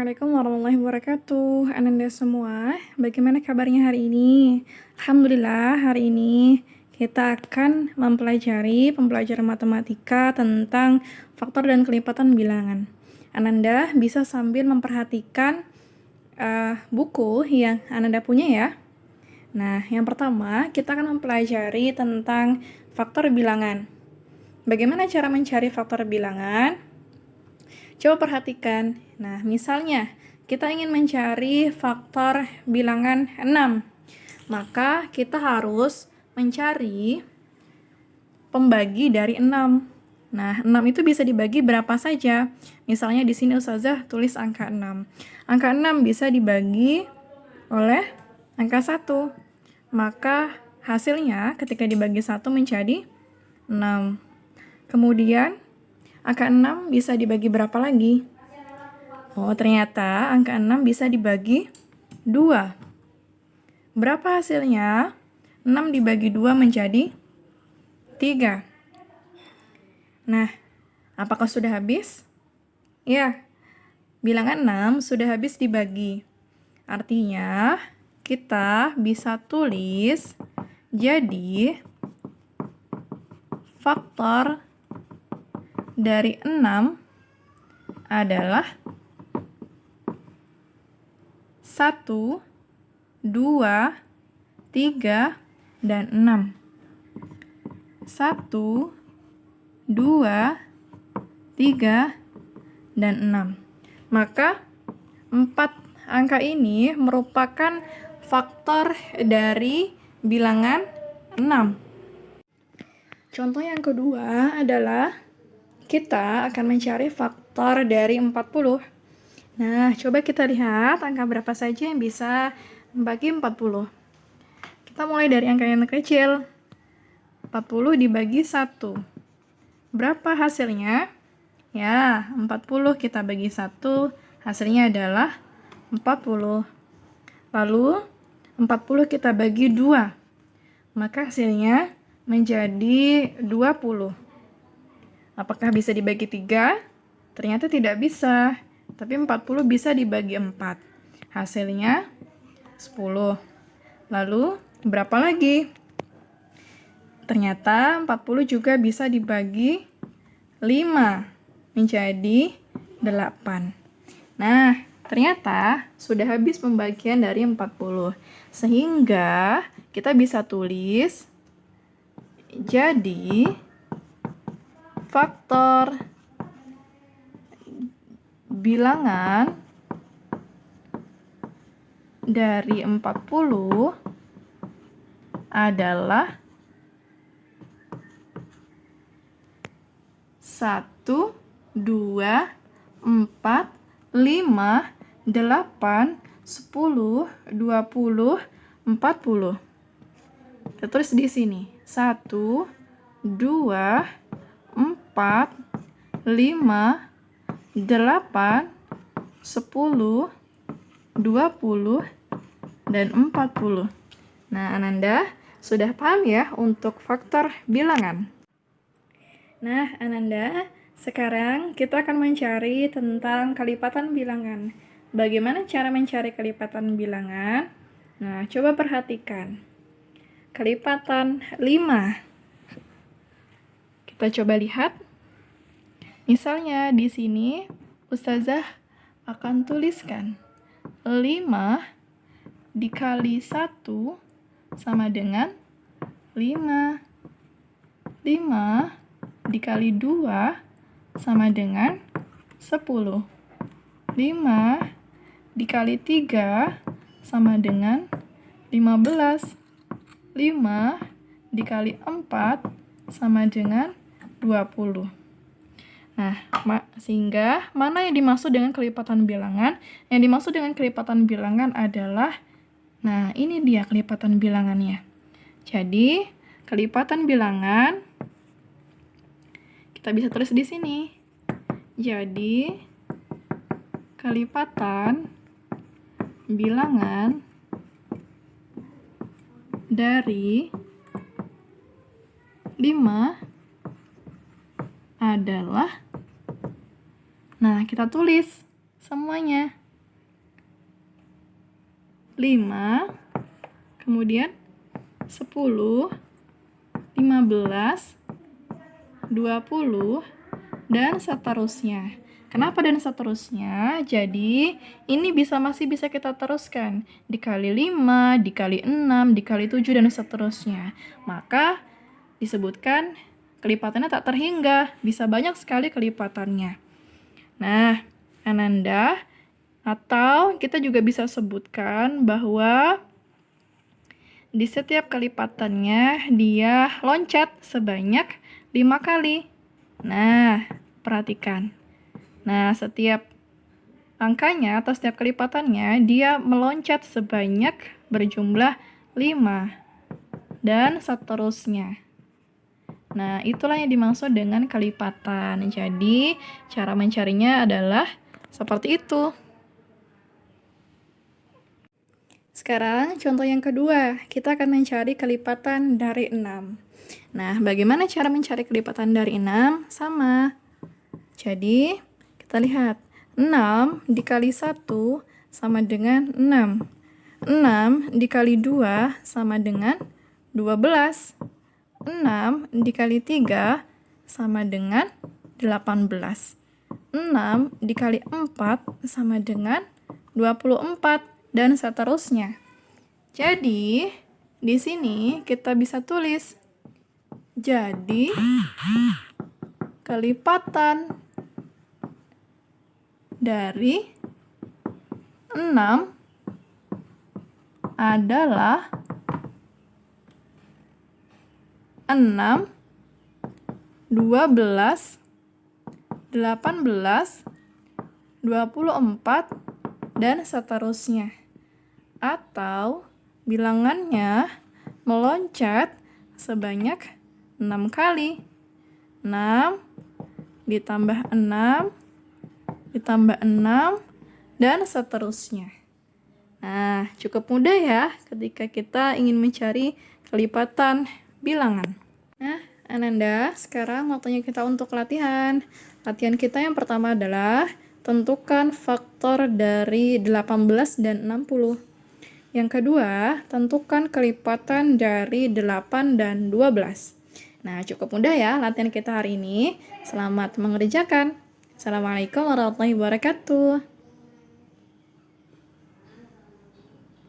Assalamualaikum warahmatullahi wabarakatuh. Ananda semua, bagaimana kabarnya hari ini? Alhamdulillah, hari ini kita akan mempelajari pembelajaran matematika tentang faktor dan kelipatan bilangan. Ananda bisa sambil memperhatikan buku yang Ananda punya ya. Nah, yang pertama kita akan mempelajari tentang faktor bilangan. Bagaimana cara mencari faktor bilangan? Coba perhatikan. Nah, misalnya kita ingin mencari faktor bilangan 6. Maka kita harus mencari pembagi dari 6. Nah, 6 itu bisa dibagi berapa saja. Misalnya di sini Ustazah tulis angka 6. Angka 6 bisa dibagi oleh angka 1. Maka hasilnya ketika dibagi 1 menjadi 6. Kemudian angka 6 bisa dibagi berapa lagi? Oh, ternyata angka 6 bisa dibagi 2. Berapa hasilnya? 6 dibagi 2 menjadi 3. Nah, apakah sudah habis? Ya, bilangan 6 sudah habis dibagi. Artinya, kita bisa tulis jadi faktor dari 6 adalah 1, 2, 3, dan 6. 1, 2, 3, dan 6. Maka 4 angka ini merupakan faktor dari bilangan 6. Contoh yang kedua adalah kita akan mencari faktor dari 40. Nah, coba kita lihat angka berapa saja yang bisa membagi 40. Kita mulai dari angka yang kecil. 40 dibagi 1. Berapa hasilnya? Ya, 40 kita bagi 1, hasilnya adalah 40. Lalu, 40 kita bagi 2. Maka hasilnya menjadi 20. Apakah bisa dibagi 3? Ternyata tidak bisa. Tapi 40 bisa dibagi 4. Hasilnya 10. Lalu, berapa lagi? Ternyata 40 juga bisa dibagi 5. Menjadi 8. Nah, ternyata sudah habis pembagian dari 40. Sehingga kita bisa tulis jadi faktor bilangan dari 40 adalah 1, 2, 4, 5, 8, 10, 20, 40. Kita tulis di sini. 1, 2, 4, 5, 8, 10, 20, dan 40. Nah, Ananda sudah paham ya untuk faktor bilangan? Nah, Ananda, sekarang kita akan mencari tentang kelipatan bilangan. Bagaimana cara mencari kelipatan bilangan? Nah, coba perhatikan. Kelipatan 5. Kita coba lihat. Misalnya di sini Ustazah akan tuliskan 5 dikali 1 sama dengan 5. 5 dikali 2 sama dengan 10. 5 dikali 3 sama dengan 15. 5 dikali 4 sama dengan 20. Nah, sehingga mana yang dimaksud dengan kelipatan bilangan? Yang dimaksud dengan kelipatan bilangan adalah, nah ini dia kelipatan bilangannya. Jadi, kelipatan bilangan, kita bisa tulis di sini. Jadi, kelipatan bilangan dari 5 adalah, nah kita tulis semuanya. 5, kemudian 10, 15, 20, dan seterusnya. Kenapa dan seterusnya? Jadi, ini masih bisa kita teruskan. Dikali 5, dikali 6, dikali 7, dan seterusnya. Maka, disebutkan kelipatannya tak terhingga. Bisa banyak sekali kelipatannya. Nah, Ananda, atau kita juga bisa sebutkan bahwa di setiap kelipatannya dia loncat sebanyak 5 kali. Nah, perhatikan. Nah, setiap angkanya atau setiap kelipatannya dia meloncat sebanyak berjumlah 5 dan seterusnya. Nah, itulah yang dimaksud dengan kelipatan. Jadi, cara mencarinya adalah seperti itu. Sekarang, contoh yang kedua, kita akan mencari kelipatan dari 6. Nah, bagaimana cara mencari kelipatan dari 6? Sama. Jadi, kita lihat. 6 dikali 1 sama dengan 6. 6 dikali 2 sama dengan 12. 6 dikali 3 sama dengan 18. 6 dikali 4 sama dengan 24, dan seterusnya. Jadi, di sini kita bisa tulis. Jadi, kelipatan dari 6 adalah 6, 12, 18, 24, dan seterusnya. Atau bilangannya meloncat sebanyak 6 kali. 6 ditambah 6 ditambah 6 dan seterusnya. Nah, cukup mudah ya ketika kita ingin mencari kelipatan bilangan. Nah, Ananda, sekarang waktunya kita untuk latihan. Latihan kita yang pertama adalah tentukan faktor dari 18 dan 60. Yang kedua, tentukan kelipatan dari 8 dan 12. Nah, cukup mudah ya latihan kita hari ini. Selamat mengerjakan. Assalamualaikum warahmatullahi wabarakatuh.